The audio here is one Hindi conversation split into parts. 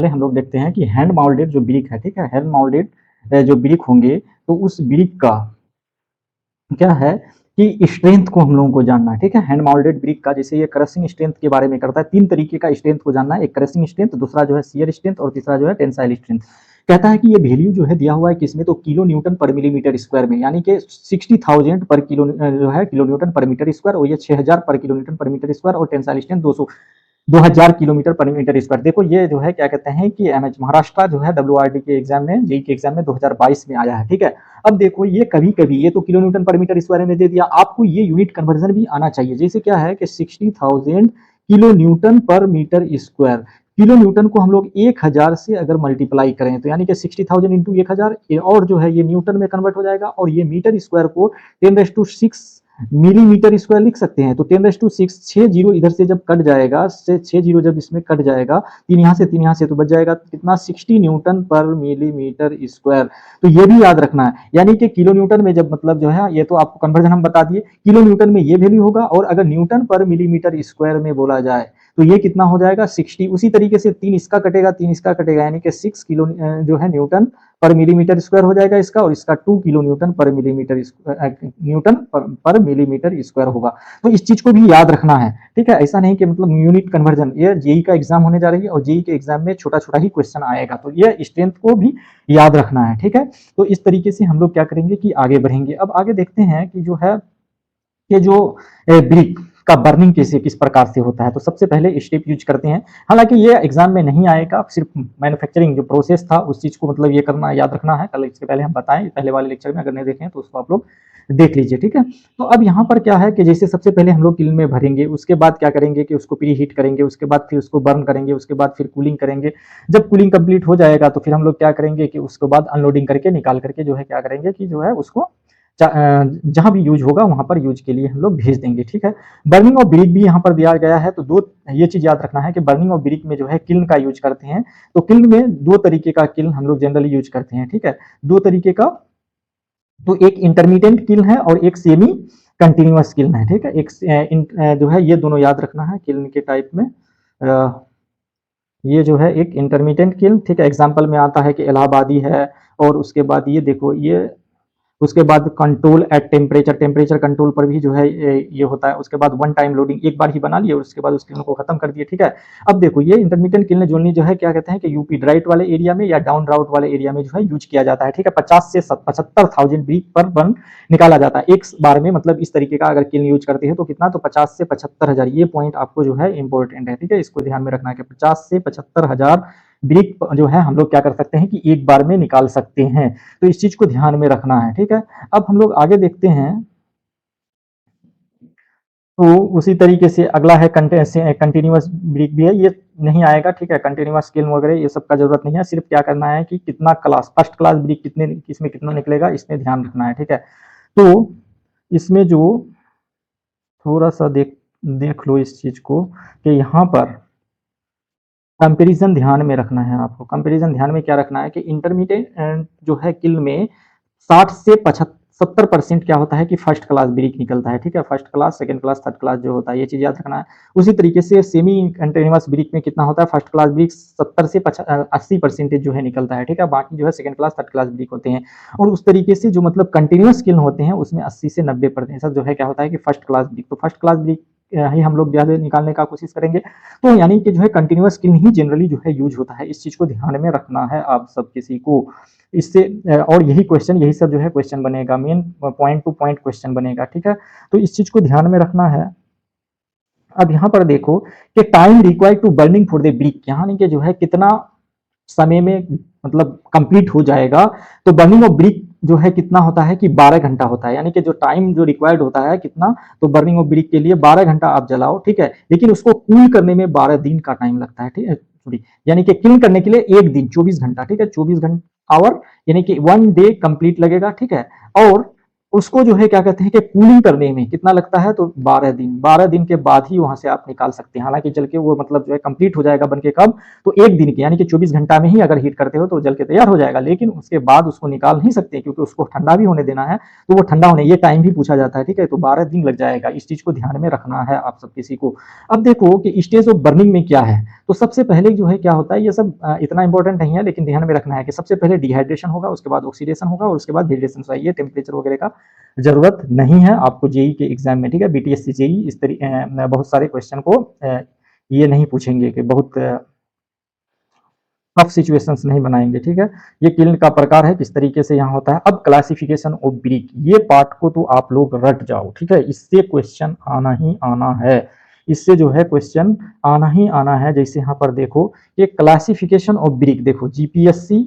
पहले हम लोग देखते हैं कि हैंड माउल्डेड जो ब्रिक है, ठीक है, हैंड माउल्डेड जो ब्रिक होंगे तो उस ब्रिक का क्या है कि स्ट्रेंथ को हम लोगों को जानना है, ठीक है। हैंड माउल्डेड ब्रिक का जैसे ये क्रशिंग स्ट्रेंथ के बारे में करता है, तीन तरीके का स्ट्रेंथ को जानना है, एक क्रशिंग स्ट्रेंथ, दूसरा जो है शियर स्ट्रेंथ और तीसरा जो है टेंसाइल स्ट्रेंथ। कहता है कि ये वैल्यू जो है दिया हुआ है किसमें, तो किलो न्यूटन पर मिलीमीटर स्क्वायर में, यानी कि 60,000 पर किलो जो है किलो न्यूटन पर मीटर स्क्वायर, और ये 6,000 पर किलो न्यूटन पर मीटर स्क्वायर, और टेंसाइल स्ट्रेंथ 2000 किलोमीटर पर मीटर स्क्वायर। देखो ये जो है क्या कहते हैं कि एमएच महाराष्ट्र जो है डब्ल्यूआरडी के एग्जाम में, जेई के एग्जाम में 2022 में आया है, ठीक है। अब देखो ये कभी कभी ये तो किलो न्यूटन पर मीटर स्क्वायर में दे दिया, आपको ये यूनिट कन्वर्जन भी आना चाहिए। जैसे क्या है कि 60,000 किलो न्यूटन पर मीटर स्क्वायर, किलो न्यूटन को हम लोग 1000 से अगर मल्टीप्लाई करें तो यानी कि 60,000 इंटू 1000, और जो है ये न्यूटन में कन्वर्ट हो जाएगा, और ये मीटर स्क्वायर को 10⁶ मिलीमीटर स्क्वायर लिख सकते हैं। तो 10⁶ 6 जीरो इधर से जब कट जाएगा, 6 जीरो जब इसमें कट जाएगा, 3 यहाँ से तो बच जाएगा कितना, 60 न्यूटन पर मिलीमीटर स्क्वायर। तो ये भी याद रखना है, यानी कि किलो न्यूटन में जब मतलब जो है, ये तो आपको कन्वर्जन हम बता दिए, किलो न्यूटन में ये वैल्यू होगा, और अगर न्यूटन पर मिलीमीटर स्क्वायर में बोला जाए तो ये कितना हो जाएगा 60। उसी तरीके से 3 इसका कटेगा, 3 इसका कटेगा, यानी कि 6 किलो जो है न्यूटन पर मिलीमीटर स्क्वायर हो जाएगा इसका, और इसका 2 किलो न्यूटन पर मिलीमीटर न्यूटन पर मिलीमीटर स्क्वायर होगा। तो इस चीज को भी याद रखना है, ठीक है। ऐसा नहीं कि मतलब यूनिट कन्वर्जन, ये जेई का एग्जाम होने जा रही है और जेई के एग्जाम में छोटा छोटा ही क्वेश्चन आएगा, तो ये स्ट्रेंथ को भी याद रखना है, ठीक है। तो इस तरीके से हम लोग क्या करेंगे कि आगे बढ़ेंगे। अब आगे देखते हैं कि जो है ये जो ब्रिक का बर्निंग कैसे किस प्रकार से होता है। तो सबसे पहले स्टेप यूज करते हैं, हालांकि ये एग्जाम में नहीं आएगा, सिर्फ मैन्युफैक्चरिंग जो प्रोसेस था उस चीज को मतलब ये करना याद रखना है। कल इसके पहले हम बताएं, पहले वाले लेक्चर में अगर नहीं देखें तो उसको आप लोग देख लीजिए, ठीक है। तो अब यहाँ पर क्या है कि जैसे सबसे पहले हम लोग किल में भरेंगे, उसके बाद क्या करेंगे कि उसको प्री हीट करेंगे, उसके बाद फिर उसको बर्न करेंगे, उसके बाद फिर कूलिंग करेंगे। जब कूलिंग कंप्लीट हो जाएगा तो फिर हम लोग क्या करेंगे कि उसके बाद अनलोडिंग करके निकाल करके जो है क्या करेंगे कि जो है उसको जहां भी यूज होगा वहां पर यूज के लिए हम लोग भेज देंगे, ठीक है। बर्निंग और ब्रिक भी यहाँ पर दिया गया है, तो दो ये चीज याद रखना है कि बर्निंग और ब्रिक में जो है किल्न का यूज करते हैं। तो किल्न में दो तरीके का किल्न हम लोग जनरली यूज करते हैं, ठीक है, दो तरीके का। तो एक इंटरमीडिएट किल्न है और एक सेमी कंटिन्यूअस किल्न है, ठीक है। एक जो है ये दोनों याद रखना है किल्न के टाइप में। ये जो है एक इंटरमीडिएट किल्न, ठीक है, एग्जाम्पल में आता है कि इलाहाबादी है, और उसके बाद ये देखो ये, उसके बाद control at temperature, temperature control पर भी जो है ये होता है। उसके बाद वन टाइम लोडिंग, एक बार ही बना लिए और उसके बाद उस किल्न को खत्म कर दिए, ठीक है। अब देखो ये इंटरमीडिएट किल्न जोनली जो है क्या कहते हैं कि यूपी ड्राइट वाले एरिया में या डाउन राउट वाले एरिया में जो है यूज किया जाता है, ठीक है। 50 से 75,000 ब्रिक पर बर्न निकाला जाता है एक बार में, मतलब इस तरीके का अगर किल्न यूज करते हैं तो कितना, तो 50 से 75,000। ये पॉइंट आपको जो है इंपॉर्टेंट है, ठीक है, इसको ध्यान में रखना है कि 50 से 75,000 ब्रिक जो है हम लोग क्या कर सकते हैं कि एक बार में निकाल सकते हैं। तो इस चीज को ध्यान में रखना है, ठीक है। अब हम लोग आगे देखते हैं, तो उसी तरीके से अगला है कंटिन्यूअस ब्रिक भी है, ये नहीं आएगा, ठीक है। कंटिन्यूअस स्केल वगैरह ये सब का जरूरत नहीं है, सिर्फ क्या करना है कि कितना क्लास, फर्स्ट क्लास ब्रिक कितने, इसमें कितना निकलेगा इसमें ध्यान रखना है, ठीक है। तो इसमें जो थोड़ा सा देख लो इस चीज को कि यहाँ पर कंपैरिजन ध्यान में रखना है आपको। कंपैरिजन ध्यान में क्या रखना है कि इंटरमीडिएट जो है किल में 60 से 70% क्या होता है कि फर्स्ट क्लास ब्रिक निकलता है, ठीक है। First class, second class, third class जो होता है, ये चीज याद रखना है। उसी तरीके से सेमी कंटिन्यूअस ब्रिक में कितना होता है, फर्स्ट क्लास ब्रिक 70 से 80% जो है निकलता है, ठीक है। बाकी जो है second class, third class brick होते हैं। और उस तरीके से जो मतलब कंटिन्यूअस किल होते हैं उसमें 80 से 90% जो है क्या होता है कि फर्स्ट क्लास ब्रिक। तो फर्स्ट क्लास ब्रिक ही हम लोग ज्यादा निकालने का कोशिश करेंगे। तो यानी कि जो है कंटिन्यूअस किल ही जनरली जो है यूज होता है, इस चीज को ध्यान में रखना है आप सब किसी को। इससे और यही क्वेश्चन, यही सब जो है क्वेश्चन बनेगा, main point two point question बनेगा, ठीक है। तो इस चीज को ध्यान में रखना है। अब यहाँ पर देखो कि time required to burning for the brick, यानी कि जो है कितना समय में मतलब कंप्लीट हो जाएगा। तो बर्निंग ऑफ ब्रिक जो है कितना होता है कि 12 घंटा होता है, यानी कि जो टाइम जो रिक्वायर्ड होता है कितना, तो बर्निंग ऑफ ब्रिक के लिए 12 घंटा आप जलाओ, ठीक है। लेकिन उसको कूल करने में 12 दिन का टाइम लगता है, ठीक है, यानी कि किल करने के लिए एक दिन 24 घंटा, ठीक है, 24 घंटा आवर, यानी कि 1 डे कंप्लीट लगेगा, ठीक है। और उसको जो है क्या कहते हैं कि कूलिंग करने में कितना लगता है, तो 12 दिन के बाद ही वहां से आप निकाल सकते हैं। हालांकि जल के वो मतलब जो है कंप्लीट हो जाएगा बन के कब, तो एक दिन के यानी कि 24 घंटा में ही अगर हीट करते हो तो जल के तैयार हो जाएगा, लेकिन उसके बाद उसको निकाल नहीं सकते क्योंकि उसको ठंडा भी होने देना है, तो वो ठंडा होने ये टाइम भी पूछा जाता है, ठीक है, तो 12 दिन लग जाएगा। इस चीज को ध्यान में रखना है आप सब किसी को। अब देखो कि स्टेज ऑफ बर्निंग में क्या है, तो सबसे पहले जो है क्या होता है, ये सब इतना इंपॉर्टेंट नहीं है लेकिन ध्यान में रखना है कि सबसे पहले डिहाइड्रेशन होगा, उसके बाद ऑक्सीडेशन होगा और उसके बाद वेरिएशन होगा। ये टेम्परेचर वगैरह का जरूरत नहीं है आपको जेई के एग्जाम में, ठीक है, बीटीएससी जेई इस तरीके बहुत सारे क्वेश्चन को ये नहीं पूछेंगे कि बहुत टफ सिचुएशंस नहीं बनाएंगे, ठीक है। ये किल्न का प्रकार है, किस तरीके से यहाँ होता है। अब क्लासिफिकेशन ऑफ ब्रिक, ये पार्ट को तो आप लोग रट जाओ, ठीक है, इससे क्वेश्चन आना ही आना है, इससे जो है क्वेश्चन आना ही आना है। जैसे यहाँ पर देखो ये क्लासिफिकेशन ऑफ ब्रिक, देखो जीपीएससी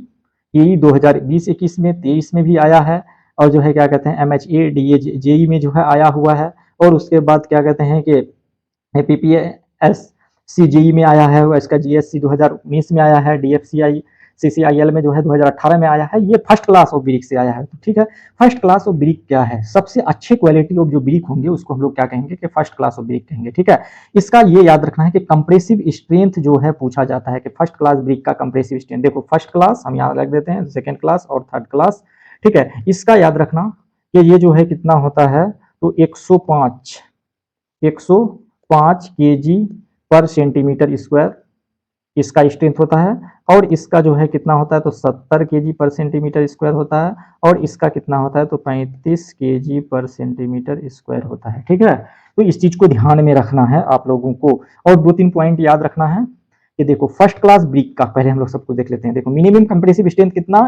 ये 2020-21 में 23 में भी आया है, और जो है क्या कहते हैं MHA DA जेई में जो है आया हुआ है, और उसके बाद क्या कहते हैं कि PPS CJE में आया है, इसका GSC 2019 में आया है, DFCI CCIL में जो है 2018 में आया है। ये फर्स्ट क्लास ऑफ ब्रिक से आया है, तो ठीक है। फर्स्ट क्लास ऑफ ब्रिक क्या है, सबसे अच्छे क्वालिटी ऑफ जो ब्रिक होंगे उसको हम लोग क्या कहेंगे कि फर्स्ट क्लास ऑफ ब्रिक कहेंगे, ठीक है। इसका ये याद रखना है कि कंप्रेसिव स्ट्रेंथ जो है पूछा जाता है कि फर्स्ट क्लास ब्रिक का कंप्रेसिव स्ट्रेंथ, देखो फर्स्ट क्लास हम यहाँ रख देते हैं, सेकेंड क्लास और थर्ड क्लास, ठीक है। इसका याद रखना कि ये जो है कितना होता है, तो 105 केजी पर सेंटीमीटर स्क्वायर इसका स्ट्रेंथ होता है, और इसका जो है कितना होता है, तो 70 केजी पर सेंटीमीटर स्क्वायर होता है, और इसका कितना होता है, तो 35 केजी पर सेंटीमीटर स्क्वायर होता है, ठीक है। तो इस चीज को ध्यान में रखना है आप लोगों को, और 2-3 पॉइंट याद रखना है कि देखो फर्स्ट क्लास ब्रिक का पहले हम लोग सबको देख लेते हैं। देखो मिनिमम कंप्रेसिव स्ट्रेंथ कितना,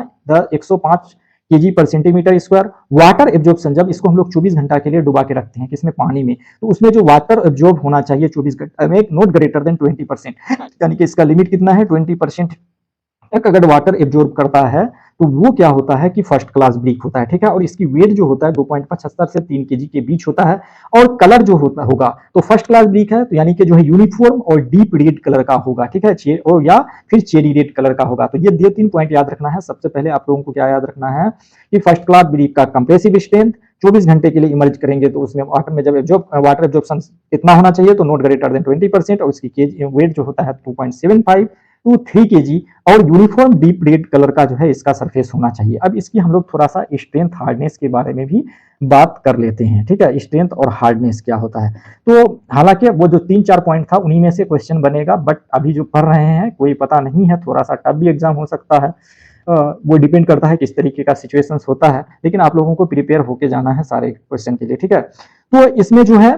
105 KG per centimetre square. Water absorption, जब इसको हम लोग 24 घंटा के लिए डुबा के रखते हैं किसमें, पानी में, तो उसमें जो वाटर एब्जॉर्ब होना चाहिए 24 घंटा में नॉट ग्रेटर देन 20%, यानी कि इसका लिमिट कितना है 20% तक अगर वाटर एब्जॉर्ब करता है तो वो क्या होता है कि फर्स्ट क्लास ब्रिक होता है, ठीक है। और इसकी वेट जो होता है 2.75 से 3 केजी के बीच होता है, और कलर जो होगा तो फर्स्ट क्लास ब्रिक है तो यानी कि जो है यूनिफॉर्म और डीप रेड कलर का होगा, ठीक है, और या फिर चेरी रेड कलर का होगा। तो ये 2-3 पॉइंट याद रखना है। सबसे पहले आप लोगों को क्या याद रखना है कि फर्स्ट क्लास ब्रिक का कंप्रेसिव स्ट्रेंथ 24 घंटे के लिए इमर्ज करेंगे तो उसमें वाटर में जब वाटर एब्जॉर्प्शन कितना होना चाहिए, तो नॉट ग्रेटर देन 20%, और उसकी वेट जो होता है 2.75 to 3 केजी, और यूनिफॉर्म डीप रेड कलर का जो है इसका सरफेस होना चाहिए। अब इसकी हम लोग थोड़ा सा स्ट्रेंथ हार्डनेस के बारे में भी बात कर लेते हैं, ठीक है, स्ट्रेंथ और हार्डनेस क्या होता है। तो हालांकि वो जो 3-4 पॉइंट था उन्हीं में से क्वेश्चन बनेगा, बट अभी जो पढ़ रहे हैं कोई पता नहीं है, थोड़ा सा टफ भी एग्जाम हो सकता है, वो डिपेंड करता है किस तरीके का सिचुएशंस होता है, लेकिन आप लोगों को प्रिपेयर होके जाना है सारे क्वेश्चन के लिए, ठीक है। तो इसमें जो है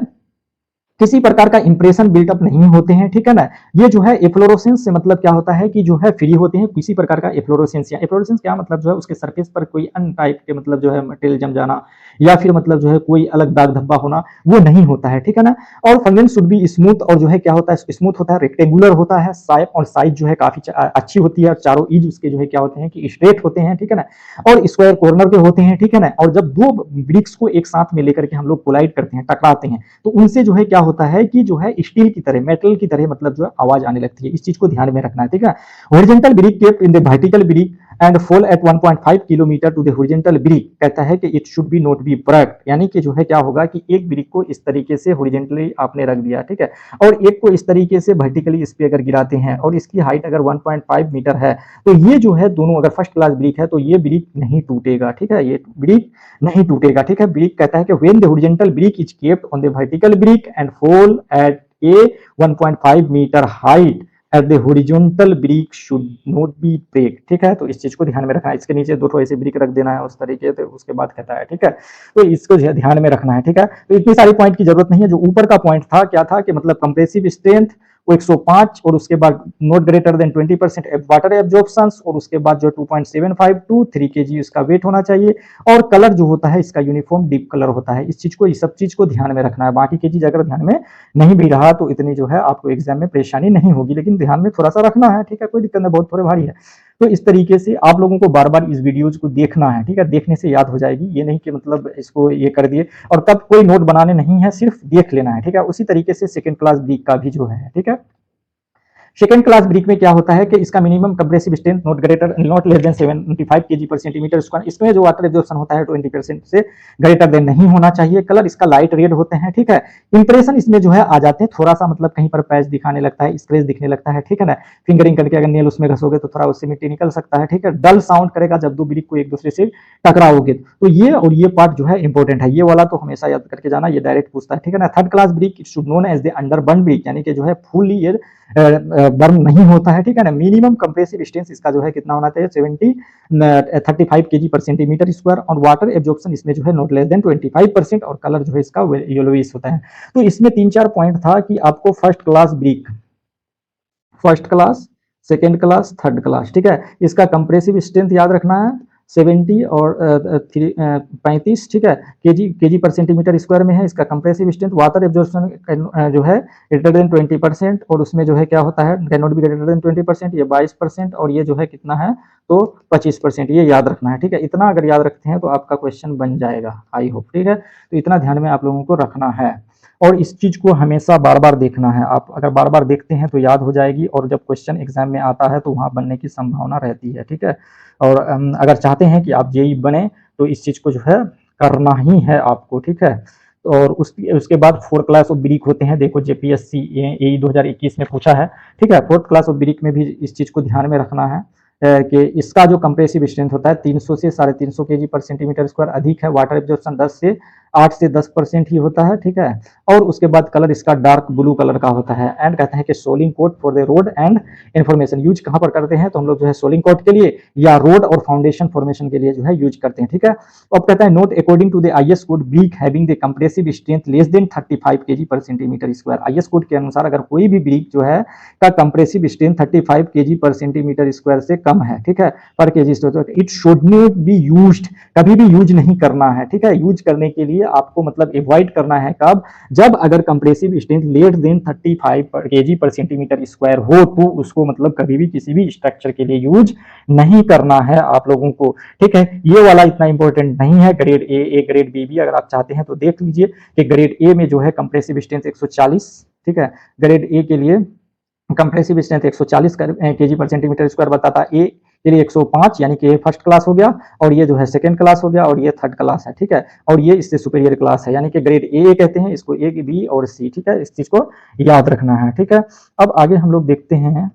किसी प्रकार का इंप्रेशन बिल्टअप नहीं होते हैं, ठीक है ना। ये जो है एफ्लोरोसेंस से मतलब क्या होता है कि जो है फ्री होते हैं किसी प्रकार का एफ्लोरोसेंस, या एफ्लोरोसेंस क्या मतलब जो है उसके सरफेस पर कोई अन्य टाइप के मतलब जो है मटेरियल जम जाना, या फिर मतलब जो है कोई अलग दाग धब्बा होना, वो नहीं होता है, ठीक है ना। और फंगस शुड बी स्मूथ, और जो है क्या होता है स्मूथ होता है, रेक्टेंगुलर होता है साइज, और साइज जो है काफी अच्छी होती है, और चारों एज उसके जो है क्या होते हैं कि स्ट्रेट होते हैं, ठीक है ना, और स्क्वायर कॉर्नर के होते हैं, ठीक है ना। और जब दो ब्रिक्स को एक साथ में लेकर के हम लोग कोलाइड करते हैं, टकराते हैं, तो उनसे जो है क्या होता है कि जो है स्टील की तरह, मेटल की तरह मतलब जो है आवाज आने लगती है। इस चीज को ध्यान में रखना है, ठीक है। Horizontal brick kept in the vertical brick and fall at 1.5 kilometre to the horizontal brick, कहता है कि it should be not be break, यानी कि जो है क्या होगा कि एक ब्रिक को इस तरीके से हॉरिजॉन्टली आपने रख दिया, ठीक है, और एक को इस तरीके से वर्टिकली इस पे अगर गिराते हैं, और इसकी हाइट अगर 1.5 मीटर है, तो ये जो है दोनों अगर फर्स्ट क्लास ब्रिक है तो ये ब्रिक नहीं टूटेगा, ठीक है, ये ब्रिक नहीं टूटेगा, ठीक है। ब्रिक कहता है कि when the horizontal brick is kept on the vertical brick and fall at a 1.5 metre height at the horizontal brick should not be break, ठीक है। तो इस चीज को ध्यान में रखना है, इसके नीचे दो ऐसे ब्रिक रख देना है उस तरीके से, उसके बाद कहता है, ठीक है। तो इसको ध्यान में रखना है, ठीक है। तो इतनी सारी पॉइंट की जरूरत नहीं है। जो ऊपर का पॉइंट था क्या था कि मतलब कंप्रेसिव स्ट्रेंथ वो 105, और उसके बाद not greater than 20% water absorption, और उसके बाद जो 2.75 to 3 केजी इसका वेट होना चाहिए, और कलर जो होता है इसका यूनिफॉर्म डीप कलर होता है। इस चीज को, इस सब चीज को ध्यान में रखना है। बाकी की चीज अगर ध्यान में नहीं भी रहा तो इतनी जो है आपको एग्जाम में परेशानी नहीं होगी, लेकिन ध्यान में थोड़ा सा रखना है, ठीक है, कोई दिक्कत नहीं, बहुत थोड़े भारी है। तो इस तरीके से आप लोगों को बार बार इस वीडियोज को देखना है, ठीक है, देखने से याद हो जाएगी, ये नहीं कि मतलब इसको ये कर दिए और तब कोई नोट बनाने नहीं है, सिर्फ देख लेना है, ठीक है। उसी तरीके से सेकेंड क्लास ब्रिक का भी जो है, ठीक है। सेकेंड क्लास ब्रिक में क्या होता है कि इसका minimum compressive strength not less than 75 KG per centimetre square, इसमें जो वाटर एब्जॉर्प्शन होता है 20% से ग्रेटर देन नहीं होना चाहिए। कलर इसका लाइट रेड होते हैं, ठीक है। इंप्रेशन इसमें जो है आ जाते हैं, थोड़ा सा मतलब कहीं पर पैच दिखाने लगता है, स्क्रैच दिखने लगता है, ठीक है ना। फिंगरिंग करके अगर नेल उसमें घसोगे तो थोड़ा उससे मिट्टी निकल सकता है, ठीक है। डल साउंड करेगा जब दो ब्रिक को एक दूसरे से टकराओगे। तो ये और ये पार्ट जो है इंपॉर्टेंट है, ये वाला तो हमेशा याद करके जाना, ये डायरेक्ट पूछता है, ठीक है ना। Third class brick it should known as the underburnt brick, यानी कि जो है फुल ये बर्न नहीं होता है, ठीक है ना। मिनिमम कंप्रेसिव स्ट्रेंथ इसका जो है कितना होना चाहिए 35 केजी पर सेंटीमीटर स्क्वायर, और वाटर एब्जॉर्प्शन इसमें जो है नॉट लेस देन 25%, और कलर जो है इसका येलोइश होता है। तो इसमें 3-4 पॉइंट था कि आपको first class brick, first class, second class, third class, ठीक है। इसका कंप्रेसिव स्ट्रेंथ याद रखना है 70 और 35, ठीक है, केजी पर सेंटीमीटर स्क्वायर में है इसका कंप्रेसिव स्ट्रेंथ। वाटर एब्जॉर्प्शन जो है ग्रेटर देन 20%, और उसमें जो है क्या होता है can not be greater than 20%, ये 22%, और ये जो है कितना है तो 25%, ये याद रखना है, ठीक है। इतना अगर याद रखते हैं तो आपका क्वेश्चन बन जाएगा, आई होप, ठीक है। तो इतना ध्यान में आप लोगों को रखना है, और इस चीज को हमेशा बार बार देखना है। आप अगर बार बार देखते हैं तो याद हो जाएगी, और जब क्वेश्चन एग्जाम में आता है तो वहां बनने की संभावना रहती है, ठीक है। और अगर चाहते हैं कि आप जेई बने तो इस चीज को जो है करना ही है आपको, ठीक है। और उसके बाद 4 क्लास ऑफ ब्रिक होते हैं, देखो जेपीएससी ए 2021 में पूछा है, ठीक है। 4th क्लास ऑफ ब्रिक में भी इस चीज को ध्यान में रखना है कि इसका जो कंप्रेसिव स्ट्रेंथ होता है 300 से 350 केजी पर सेंटीमीटर स्क्वायर अधिक है, वाटर एब्जॉर्प्शन 8 से 10% ही होता है, ठीक है। और उसके बाद कलर इसका डार्क ब्लू कलर का होता है, एंड कहते हैं कि soling coat for the road and information. Use कहां पर करते हैं तो हम लोग जो है सोलिंग कोट के लिए या रोड और फाउंडेशन फॉर्मेशन के लिए जो है यूज करते हैं, ठीक है। अब कहता है note according to the IS code brick having the compressive strength less than 35 KG per centimetre square. IS code के अनुसार अगर कोई भी ब्रिक जो है का compressive strength 35 KG per centimetre square से कम है, ठीक है, per KG, it should not be used, कभी भी यूज नहीं करना है, ठीक है। यूज करने के लिए आपको मतलब अवॉइड करना है कब, जब अगर compressive strength less than 35 KG per centimetre square हो तो उसको मतलब कभी भी किसी भी स्ट्रक्चर के लिए यूज नहीं करना है आप लोगों को, ठीक है। ये वाला इतना इंपॉर्टेंट नहीं है। ग्रेड ए ग्रेड बी भी अगर आप चाहते हैं तो देख लीजिए कि ग्रेड ए में जो है कंप्रेसिव स्ट्रेंथ 140, ठीक है, ग्रेड ए के लिए compressive strength 140 KG per centimetre square बताता है, ए के लिए 105, यानी कि ये फर्स्ट क्लास हो गया, और ये जो है सेकंड क्लास हो गया, और ये थर्ड क्लास है, ठीक है। और ये इससे सुपीरियर क्लास है, यानी कि ग्रेड ए कहते हैं इसको, ए, बी और सी, ठीक है। इस चीज को याद रखना है, ठीक है। अब आगे हम लोग देखते हैं,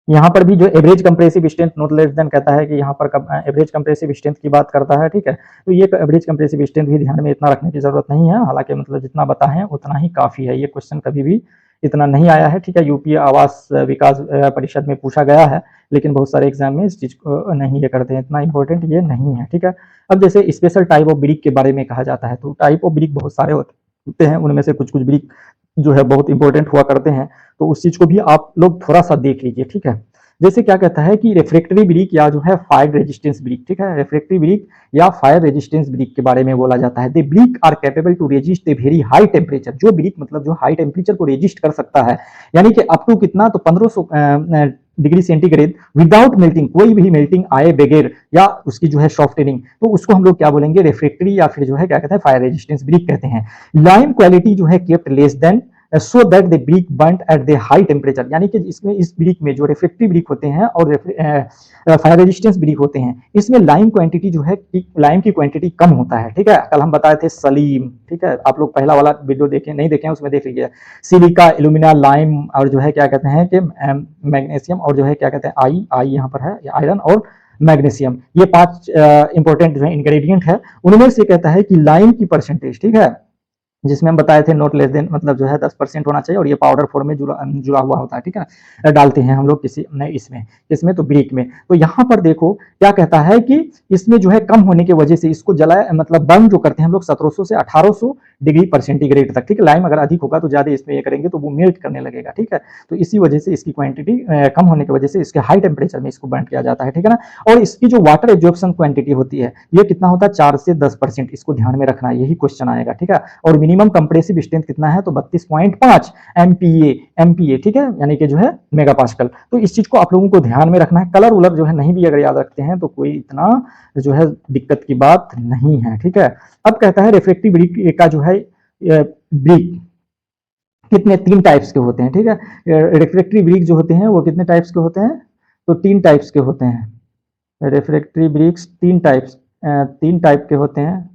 यहाँ पर भी जो average compressive strength not less than कहता है कि यहाँ पर एवरेज कंप्रेसिव स्ट्रेंथ की बात करता है, ठीक है। तो ये एवरेज कंप्रेसिव स्ट्रेंथ भी ध्यान में इतना रखने की जरूरत नहीं है, हालांकि मतलब जितना बताएं उतना ही काफी है। ये क्वेश्चन कभी भी इतना नहीं आया है, ठीक है। यूपी आवास विकास परिषद में पूछा गया है, लेकिन बहुत सारे एग्जाम में इस चीज को नहीं ये करते हैं, इतना इंपॉर्टेंट ये नहीं है, ठीक है। अब जैसे स्पेशल टाइप ऑफ ब्रिक के बारे में कहा जाता है, तो टाइप ऑफ ब्रिक बहुत सारे होते हैं, उनमें से कुछ कुछ ब्रिक जो है बहुत इंपॉर्टेंट हुआ करते हैं, तो उस चीज को भी आप लोग थोड़ा सा देख लीजिए, ठीक है। जैसे क्या कहता है कि रिफ्रैक्टरी ब्रिक या जो है फायर रेजिस्टेंस ब्रिक, ठीक है, रिफ्रैक्टरी ब्रिक या फायर रेजिस्टेंस ब्रिक के बारे में बोला जाता है। The brick are capable to resist a very high temperature, जो ब्रिक मतलब जो हाई टेम्परेचर को रेजिस्ट कर सकता है, यानी कि अप टू कितना तो 1500 डिग्री सेंटीग्रेड विदाउट मेल्टिंग, कोई भी मेल्टिंग आए बगैर, या उसकी जो है सॉफ्टनिंग, तो उसको हम लोग क्या बोलेंगे रिफ्रैक्टरी, या फिर जो है क्या कहते हैं फायर रेजिस्टेंस ब्रिक कहते हैं। लाइम क्वालिटी जो है kept less than so that the brick burnt at the high temperature, यानी कि इसमें इस ब्रिक में जो रिफ्रैक्टरी ब्रिक होते हैं और फायर रेजिस्टेंस ब्रिक होते हैं, इसमें लाइम क्वांटिटी जो है लाइम की क्वांटिटी कम होता है, ठीक है। कल हम बताए थे सलीम, ठीक है, आप लोग पहला वाला वीडियो देखें, नहीं देखें उसमें देख लीजिए। सिलिका, एल्यूमिना, लाइम और जो है क्या कहते हैं कि मैग्नीशियम, और जो है क्या कहते हैं आई यहाँ पर है आयरन और मैग्नीशियम, ये 5 इंपॉर्टेंट जो है इंग्रेडिएंट है। उनमें से कहता है कि लाइम की परसेंटेज, ठीक है, जिसमें हम बताए थे नॉट लेस देन मतलब जो है 10% होना चाहिए, और ये पाउडर फॉर्म में जुड़ा हुआ होता है, ठीक है, डालते हैं हम लोग किसी इसमें तो ब्रिक में। तो यहाँ पर देखो क्या कहता है कि इसमें जो है कम होने की वजह से इसको जलाए मतलब बर्न जो करते हैं हम लोग 1700 से 1800 डिग्री पर सेंटीग्रेड तक, ठीक है। लाइम अगर अधिक होगा तो ज्यादा इसमें ये करेंगे तो वो मेल्ट करने लगेगा, ठीक है। तो इसी वजह से इसकी क्वांटिटी कम होने की वजह से इसके हाई टेम्परेचर में इसको बर्न किया जाता है, ठीक है ना। और इसकी जो वाटर एब्जॉर्प्शन क्वांटिटी होती है ये कितना होता है 4 से 10%, इसको ध्यान में रखना, यही क्वेश्चन आएगा, ठीक है। और मिनिमम कंप्रेसिव स्ट्रेंथ कितना है तो 32.5 एमपीए, ठीक है, यानी कि जो है मेगा पास्कल। तो इस चीज को आप लोगों को ध्यान में रखना है। कलर उलर जो है नहीं भी अगर याद रखते हैं तो कोई इतना जो है दिक्कत की बात नहीं है, ठीक है। अब कहता है रिफ्रैक्टिव ब्रिक का जो है ब्रिक कितने, 3 टाइप्स के होते हैं, ठीक है। रिफ्रैक्टरी ब्रिक जो होते हैं वो कितने टाइप्स के होते हैं, तो 3 टाइप्स के होते हैं। रिफ्रैक्टरी ब्रिक्स 3 टाइप के होते हैं।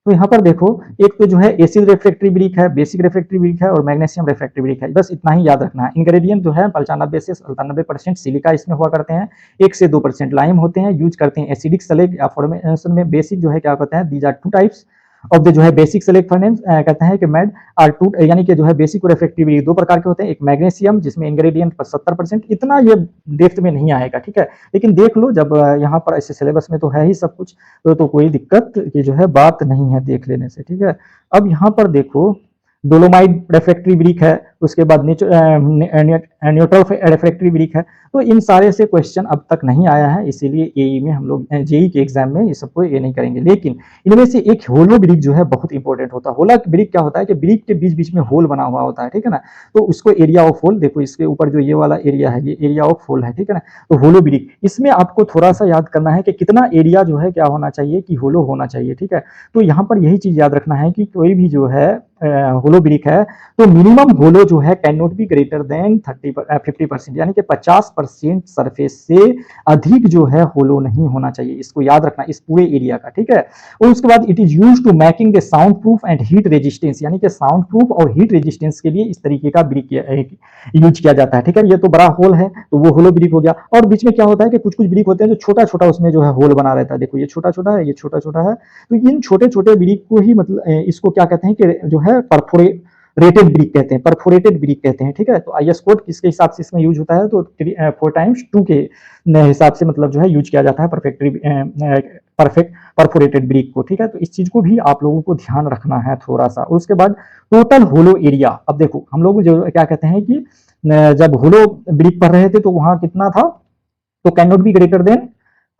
तो यहाँ पर देखो, एक तो जो है एसिड रिफ्रैक्टरी ब्रिक है, बेसिक रिफ्रैक्टरी ब्रिक है और मैग्नीशियम रिफ्रैक्टरी ब्रिक है। बस इतना ही याद रखना है। इंग्रेडिएंट जो है 95 से 97% सिलिका इसमें हुआ करते हैं, 1 से 2% लाइम होते हैं, यूज करते हैं एसिडिक सलेग या फॉर्मेशन में। बेसिक जो है क्या कहते हैं, these are 2 types of the जो है बेसिक सलेग फर्नेस, कहते हैं कि मैड आर 2, यानी कि जो है बेसिक और रिफ्रैक्टरी ब्रिक 2 प्रकार के होते हैं। एक मैग्नीशियम जिसमें इंग्रेडिएंट पर 70%, इतना ये डेप्थ में नहीं आएगा, ठीक है, लेकिन देख लो जब यहाँ पर ऐसे सिलेबस में तो है ही सब कुछ, तो कोई दिक्कत की जो है बात नहीं है देख लेने से, ठीक है। अब यहाँ पर देखो, डोलोमाइट रिफ्रैक्टरी ब्रिक है, उसके बाद न्यूट्रल रिफ्रैक्टरी ब्रिक है। तो इन सारे से क्वेश्चन अब तक नहीं आया है, इसीलिए एई में हम लोग जेई के एग्जाम में ये सबको ये नहीं करेंगे। लेकिन इनमें से एक होलो ब्रिक जो है बहुत इंपॉर्टेंट होता है। होला ब्रिक क्या होता है कि ब्रिक के बीच बीच में होल बना हुआ होता है, ठीक है ना। तो उसको एरिया ऑफ होल, देखो इसके ऊपर जो ये वाला एरिया है, ये एरिया ऑफ होल है, ठीक है ना। तो होलो ब्रिक, इसमें आपको थोड़ा सा याद करना है कि कितना एरिया जो है क्या होना चाहिए, कि होलो होना चाहिए, ठीक है। तो यहाँ पर यही चीज याद रखना है कि कोई भी जो है होलो ब्रिक है तो मिनिमम होलो जो है can not be greater than 50%, यानी कि 50% सरफेस से अधिक जो है होलो नहीं होना चाहिए। इसको याद रखना इस पूरे एरिया का, ठीक है। और उसके बाद it is used to making the sound proof and heat resistance, यानी कि साउंड प्रूफ और हीट रेजिस्टेंस के लिए इस तरीके का ब्रिक यूज किया जाता है, ठीक है। ये तो बड़ा होल है तो वो होलो ब्रिक हो गया। और बीच में क्या होता है कि कुछ कुछ ब्रिक होते हैं जो छोटा छोटा उसमें जो है होल बना रहता है। देखो ये छोटा छोटा है, ये छोटा छोटा है। तो इन छोटे छोटे ब्रिक को ही मतलब इसको क्या कहते हैं कि जो है परफोरेटेड ब्रिक कहते हैं, परफोरेटेड ब्रिक कहते हैं, ठीक है। तो आईएस कोड किसके हिसाब से इसमें यूज होता है, तो 4x2 के हिसाब से मतलब जो है यूज किया जाता है परफेक्ट परफोरेटेड ब्रिक को, ठीक है। तो इस चीज को भी आप लोगों को ध्यान रखना है थोड़ा सा। उसके बाद टोटल होलो एरिया, अब देखो हम लोग जो क्या कहते हैं कि जब होलो ब्रिक पढ़ रहे थे तो वहां कितना था, तो can not be greater than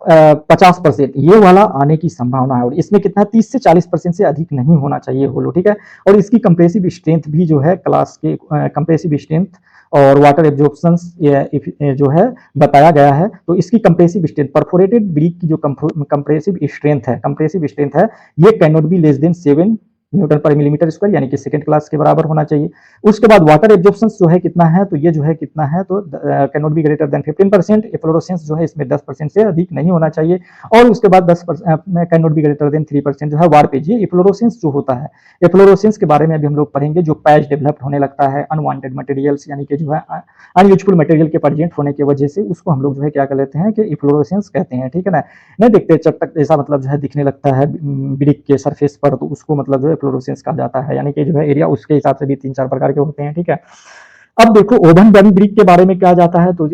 50%, ये वाला आने की संभावना है। और इसमें कितना 30 से 40% से अधिक नहीं होना चाहिए होलो, ठीक है। और इसकी कंप्रेसिव स्ट्रेंथ भी जो है क्लास के कंप्रेसिव स्ट्रेंथ और वाटर एब्जॉर्प्शन जो है बताया गया है। तो इसकी कंप्रेसिव स्ट्रेंथ, परफोरेटेड ब्रिक की जो कंप्रेसिव स्ट्रेंथ है ये can not be less than 7 Newton पर मिलीमीटर स्क्वायर, यानी कि सेकंड क्लास के बराबर होना चाहिए। उसके बाद वाटर एब्जॉर्प्शन जो है कितना है, तो ये जो है कितना है, तो can not be greater than 15%। एफ्लोरोसेंस जो है इसमें 10% से अधिक नहीं होना चाहिए। और उसके बाद 10% can not be greater than 3% जो है वार्पेज। ये एफ्लोरोसेंस जो होता है, एफ्लोरोसेंस के बारे में अभी हम लोग पढ़ेंगे। जो पैच डेवलप होने लगता है अनवांटेड मटेरियल्स, यानी कि जो है अनयूजफुल मटेरियल के प्रेजेंट होने की वजह से, उसको हम लोग जो है क्या कर लेते हैं कि एफ्लोरोसेंस कहते हैं, ठीक है ना। नहीं देखते चकचक ऐसा मतलब जो है दिखने लगता है ब्रिक के सरफेस पर, तो उसको मतलब जो है फ्लोरोसेंस कहा जाता है, यानी कि जो है एरिया उसके हिसाब से भी 3-4 प्रकार के होते हैं, ठीक है। अब देखो ओवन बर्न ब्रिक के बारे में क्या जाता है, तो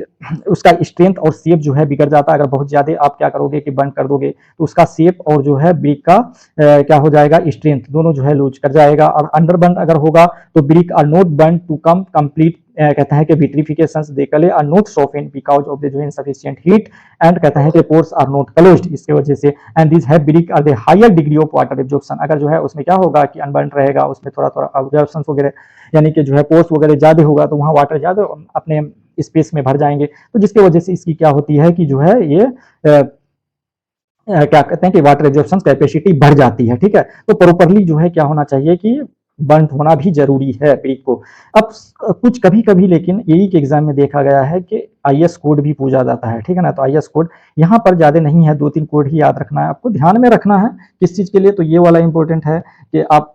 उसका स्ट्रेंथ और शेप जो है बिगड़ जाता है। अगर बहुत ज्यादा आप क्या करोगे कि बर्न कर दोगे तो उसका शेप और जो है ब्रिक का क्या हो जाएगा, स्ट्रेंथ दोनों जो है लूज कर जाएगा। और अंडर बर्न अगर होगा तो brick are not burn to come complete, कहता है कि vitrifications they clay are not softened because of the जो इनसफिशिएंट हीट, एंड कहता है कि पोर्स आर नॉट क्लोज्ड, इसके वजह से। And this have brick are the higher degree of water absorption, अगर जो है उसमें क्या होगा कि अनबर्न रहेगा, उसमें थोड़ा थोड़ा एब्जॉर्प्शन वगैरह, यानी कि जो है पोर्स वगैरह ज्यादा होगा तो वहाँ वाटर ज्यादा अपने स्पेस में भर जाएंगे। तो जिसके वजह से इसकी क्या होती है कि जो है ये क्या कहते हैं कि वाटर एब्जॉर्प्शन कैपेसिटी बढ़ जाती है, ठीक है। तो प्रॉपरली जो है क्या होना चाहिए कि बर्न होना भी जरूरी है ब्रिक को। अब कुछ कभी कभी लेकिन यही के एग्जाम में देखा गया है कि आईएस कोड भी पूछा जाता है, ठीक है ना। तो आईएस कोड यहाँ पर ज्यादा नहीं है, 2-3 कोड ही याद रखना है, आपको ध्यान में रखना है किस चीज के लिए, तो ये वाला इंपॉर्टेंट है कि आप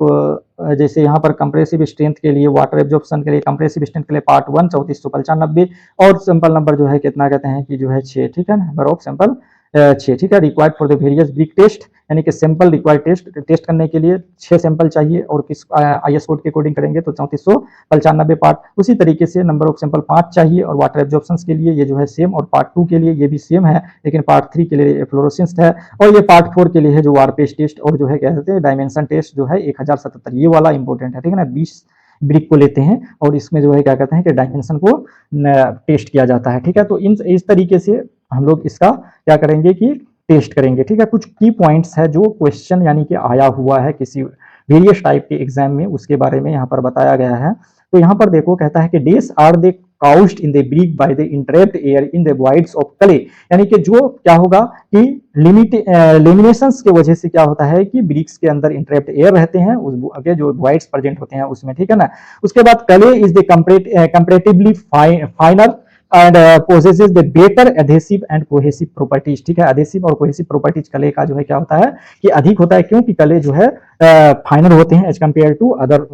जैसे यहाँ पर कंप्रेसिव स्ट्रेंथ के लिए, वाटर एब्जॉर्प्शन के लिए, कंप्रेसिव स्ट्रेंथ के लिए पार्ट 1 3495, और सैंपल नंबर जो है कितना कहते हैं कि जो है 6, ठीक है, नंबर ऑफ सैंपल 6, ठीक है। Required for the various brick test, यानी कि सैंपल रिक्वायर्ड टेस्ट करने के लिए 6 सैंपल चाहिए, और किस आईएस कोड के अकॉर्डिंग करेंगे तो 3495 पार्ट। उसी तरीके से नंबर ऑफ सैंपल 5 चाहिए, और वाटर एब्जॉर्प्शन के लिए ये जो है सेम, और पार्ट 2 के लिए ये भी सेम है, लेकिन पार्ट 3 के लिए फ्लोरोसेंस है, और ये पार्ट 4 के लिए है जो वारपेज टेस्ट, और जो है क्या कहते हैं डायमेंशन टेस्ट जो है 1077, ये वाला इंपॉर्टेंट है, ठीक है ना। 20 ब्रिक को लेते हैं और इसमें जो है क्या कहते हैं कि डायमेंशन को टेस्ट किया जाता है, ठीक है। तो इस तरीके से हम लोग इसका क्या करेंगे कि टेस्ट करेंगे, ठीक है। कुछ की पॉइंट्स है जो क्वेश्चन यानी कि आया हुआ है किसी वेरियस टाइप के एग्जाम में, उसके बारे में यहाँ पर बताया गया है। तो यहाँ पर देखो कहता है कि these are the caused in the brick by the entrapped air in the voids of clay, यानी कि जो क्या होगा कि लेमिनेशंस की वजह से क्या होता है कि ब्रिक्स के अंदर इंटरेप्ट एयर रहते हैं, उस जो वॉइड्स प्रेजेंट होते हैं उसमें, ठीक है ना। उसके बाद clay is the comparatively फाइनर and possesses the better adhesive and cohesive properties, ठीक है। एडहेसिव और कोहेसिव प्रॉपर्टीज क्ले का जो है क्या होता है कि अधिक होता है, क्योंकि क्ले जो है फाइनर होते हैं एज कंपेयर टू अदर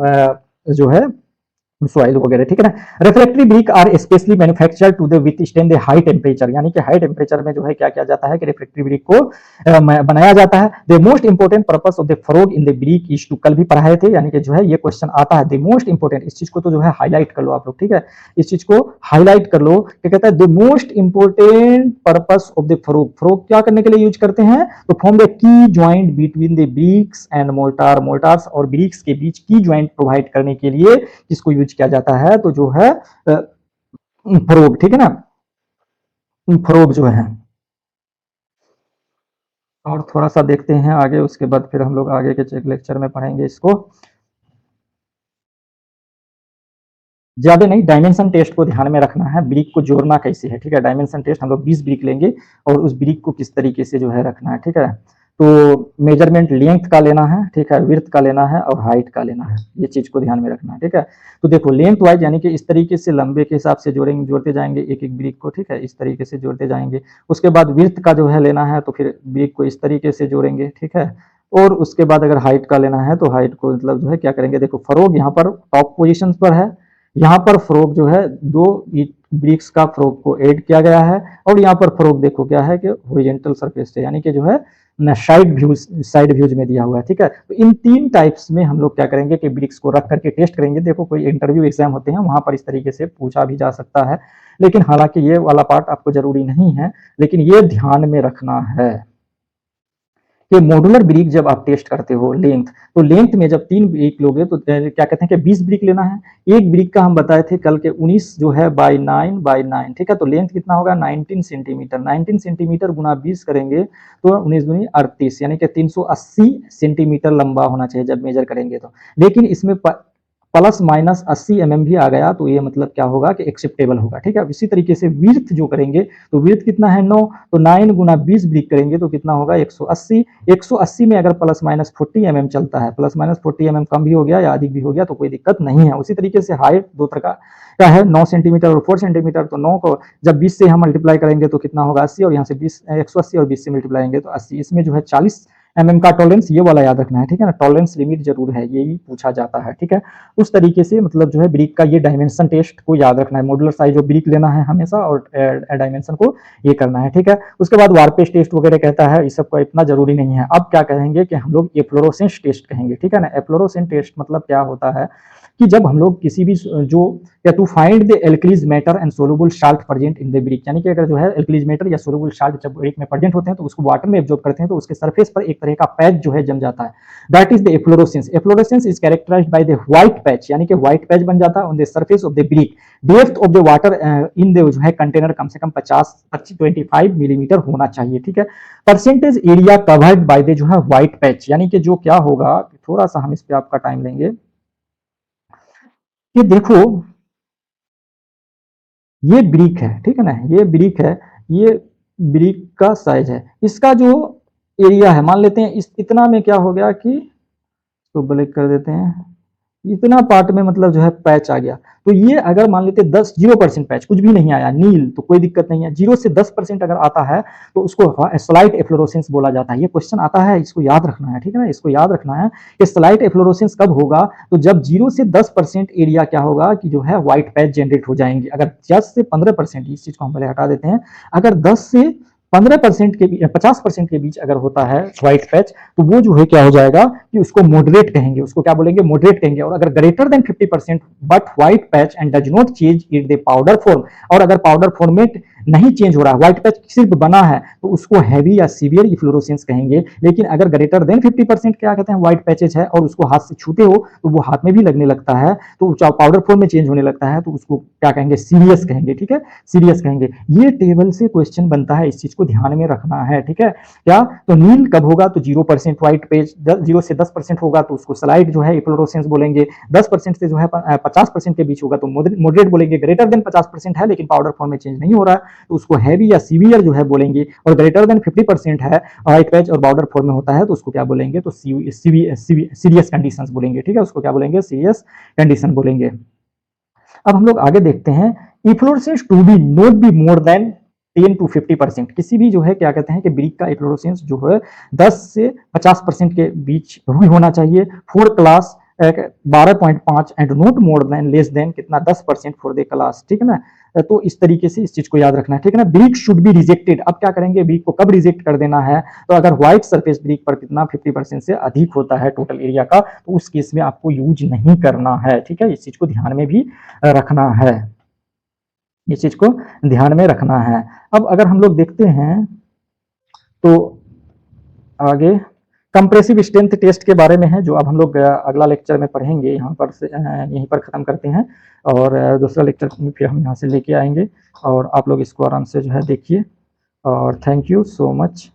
जो है सॉइल वगैरह, ठीक है ना। Refractory brick are specially manufacture to the withstand the high temperature, यानी कि हाई टेम्परेचर में जो है क्या किया जाता है कि रिफ्लेक्टरी ब्रिक को बनाया जाता है। The most important purpose of the frog in the brick is to, कल भी पढ़ाए थे, यानी कि जो है ये क्वेश्चन आता है। द मोस्ट इंपोर्टेंट, इस चीज को तो जो है हाईलाइट कर लो आप लोग, ठीक है, इस चीज को हाईलाइट कर लो। क्या कहता है the most important purpose of the frog, frog क्या करने के लिए यूज करते हैं, तो फॉर्म द की joint between the bricks and mortar, mortars और ब्रिक्स के बीच की ज्वाइंट प्रोवाइड करने के लिए इसको यूज किया जाता है, तो जो है फ्रोग, ठीक है ना, फ्रोग जो है। और थोड़ा सा देखते हैं आगे, उसके बाद फिर हम लोग आगे के लेक्चर में पढ़ेंगे इसको। ज्यादा नहीं, डायमेंशन टेस्ट को ध्यान में रखना है, ब्रिक को जोड़ना कैसे है, ठीक है। डायमेंशन टेस्ट हम लोग 20 ब्रिक लेंगे और उस ब्रिक को किस तरीके से जो है रखना है, ठीक है। तो मेजरमेंट लेंथ का लेना है, ठीक है, विड्थ का लेना है और हाइट का लेना है, ये चीज को ध्यान में रखना है, ठीक है। तो देखो लेंथ वाइज यानी कि इस तरीके से लंबे के हिसाब से जोड़ेंगे, जोड़ते जाएंगे एक एक ब्रिक को, ठीक है, इस तरीके से जोड़ते जाएंगे। उसके बाद विड्थ का जो है लेना है, तो फिर ब्रिक को इस तरीके से जोड़ेंगे, ठीक है। और उसके बाद अगर हाइट का लेना है तो हाइट को मतलब जो है क्या करेंगे, देखो फरोग यहाँ पर टॉप पोजिशन पर है, यहाँ पर फ्रोग जो है दो ब्रिक्स का फ्रोग को ऐड किया गया है, और यहाँ पर फ्रोग देखो क्या है कि हॉरिजॉन्टल सरफेस से, यानी कि जो है साइड व्यूज में दिया हुआ है, ठीक है। तो इन तीन टाइप्स में हम लोग क्या करेंगे कि ब्रिक्स को रख करके टेस्ट करेंगे। देखो कोई इंटरव्यू एग्जाम होते हैं वहां पर इस तरीके से पूछा भी जा सकता है, लेकिन हालांकि ये वाला पार्ट आपको जरूरी नहीं है, लेकिन ये ध्यान में रखना है कि मॉड्यूलर ब्रिक जब आप टेस्ट करते हो लेंथ, तो लेंथ में जब 3 ब्रिक लोगे तो क्या कहते हैं कि 20 ब्रिक लेना है। एक ब्रिक का हम बताए थे कल के 19 जो है बाई 9, ठीक है। तो लेंथ कितना होगा 19 सेंटीमीटर, 19 सेंटीमीटर गुना 20 करेंगे तो 19 दूनी 38, यानी कि 380 सेंटीमीटर लंबा होना चाहिए जब मेजर करेंगे तो। लेकिन इसमें प्लस माइनस 80 भी आ गया तो ये मतलब क्या होगा कि एक्सेप्टेबल होगा, ठीक है। इसी तरीके से विड्थ जो करेंगे तो विड्थ कितना है 9, तो 9 गुना 20 ब्रिक करेंगे तो कितना होगा 180। 180 में अगर प्लस माइनस 40 चलता है, प्लस माइनस 40 कम भी हो गया या अधिक भी हो गया तो कोई दिक्कत नहीं है। उसी तरीके से हाइट दो तरह का है, 9 सेंटीमीटर और 4 सेंटीमीटर, तो 9 को जब 20 से हम मल्टीप्लाई करेंगे तो कितना होगा 80, और यहाँ से 20 180 और 20 से मल्टीप्लाई करेंगे तो 80। इसमें जो है 40 का टॉलरेंस, ये वाला याद रखना है, ठीक है ना, टॉलरेंस लिमिट जरूर है, यही पूछा जाता है, ठीक है। उस तरीके से मतलब जो है ब्रिक का ये डायमेंशन टेस्ट को याद रखना है, मॉड्यूलर साइज ऑफ ब्रिक लेना है हमेशा और डायमेंशन को ये करना है, ठीक है। उसके बाद वार्पेज टेस्ट वगैरह कहता है, इस सबका इतना जरूरी नहीं है। अब क्या कहेंगे कि हम लोग एफ्लोरोसेंस टेस्ट कहेंगे, ठीक है ना। एफ्लोरोसेंस टेस्ट मतलब क्या होता है कि जब हम लोग किसी भी जो या to find the alkalis matter and soluble salt present in the brick, यानी कि अगर जो है एल्कलीज मैटर या सोलुबल साल्ट जब ब्रिक में प्रेजेंट होते हैं तो उसको वाटर में एब्जॉर्ब करते हैं तो उसके सरफेस पर एक तरह का पैच जो है जम जाता है, that is the efflorescence. Efflorescence is characterised by the white patch, यानी कि व्हाइट पैच बन जाता है on the surface of the brick. Depth of the water in the जो है कंटेनर कम से कम 25 मिलीमीटर होना चाहिए, ठीक है। Percentage area covered by the जो है व्हाइट पैच, यानी कि जो क्या होगा, थोड़ा सा हम इस पे आपका टाइम लेंगे। ये देखो ये ब्रिक है, ठीक है ना, ये ब्रिक है, ये ब्रिक का साइज है, इसका जो एरिया है मान लेते हैं इस इतना में क्या हो गया कि तो ब्लैक कर देते हैं, इतना पार्ट में मतलब जो है पैच आ गया। तो ये अगर मान लेते 0% पैच, कुछ भी नहीं आया नील, तो कोई दिक्कत नहीं है। 0 से 10% अगर आता है तो उसको स्लाइट एफ्लोरोसेंस बोला जाता है। ये क्वेश्चन आता है, इसको याद रखना है, ठीक है ना, इसको याद रखना है कि स्लाइट एफ्लोरोसेंस कब होगा, तो जब 0 से 10% एरिया क्या होगा कि जो है व्हाइट पैच जनरेट हो जाएंगे। अगर 10 से 15%, इस चीज को हम पहले हटा देते हैं, अगर 10 से 15% के 50% के बीच अगर होता है व्हाइट पैच तो वो जो है क्या हो जाएगा कि उसको मॉडरेट कहेंगे, उसको क्या बोलेंगे मॉडरेट कहेंगे। और अगर greater than 50% but white patch and does not change in the powder form, और अगर पाउडर फॉर्मेट नहीं चेंज हो रहा है, व्हाइट पैच सिर्फ बना है, तो उसको हैवी या सीवियर इफ्लोरोसेंस कहेंगे। लेकिन अगर ग्रेटर देन 50% क्या कहते हैं व्हाइट पैचेज है और उसको हाथ से छूते हो तो वो हाथ में भी लगने लगता है, तो पाउडर फॉर्म में चेंज होने लगता है, तो उसको क्या कहेंगे सीरियस कहेंगे, ठीक है, सीरियस कहेंगे। ये टेबल से क्वेश्चन बनता है, इस चीज को को ध्यान में रखना है, ठीक है। क्या तो नील कब होगा तो 0%, व्हाइट पेज 0 से 10% होगा तो उसको स्लाइट जो है इफ्लोरोसेंस बोलेंगे, 10% से जो है 50% के बीच होगा तो मॉडरेट बोलेंगे, ग्रेटर देन 50% है लेकिन पाउडर फॉर्म में चेंज नहीं हो रहा है तो उसको हैवी या सीवियर जो है बोलेंगे, और ग्रेटर देन 50% है व्हाइट पेज और पाउडर फॉर्म में होता है तो उसको क्या बोलेंगे तो सीरियस कंडीशंस बोलेंगे, ठीक है, उसको क्या बोलेंगे सीरियस कंडीशन बोलेंगे। अब हम लोग आगे देखते हैं, efflorescence to be not be more than 10 to 50%, किसी भी जो है क्या कहते हैं कि ब्रिक का इफ्लोरेसेंस जो है 10 से 50% के बीच भी होना चाहिए। Four class 12.5 and not more than less than कितना 10% फॉर द क्लास, ठीक है ना। तो इस तरीके से इस चीज को याद रखना है, ठीक है ना। ब्रिक शुड बी रिजेक्टेड, अब क्या करेंगे ब्रिक को कब रिजेक्ट कर देना है तो अगर व्हाइट सरफेस ब्रिक पर कितना 50% से अधिक होता है टोटल एरिया का तो उस केस में आपको यूज नहीं करना है, ठीक है, इस चीज को ध्यान में भी रखना है, इस चीज को ध्यान में रखना है। अब अगर हम लोग देखते हैं तो आगे कंप्रेसिव स्ट्रेंथ टेस्ट के बारे में है जो अब हम लोग अगला लेक्चर में पढ़ेंगे, यहाँ पर से यहीं पर ख़त्म करते हैं और दूसरा लेक्चर फिर हम यहाँ से लेके आएंगे और आप लोग इसको आराम से जो है देखिए और थैंक यू सो मच।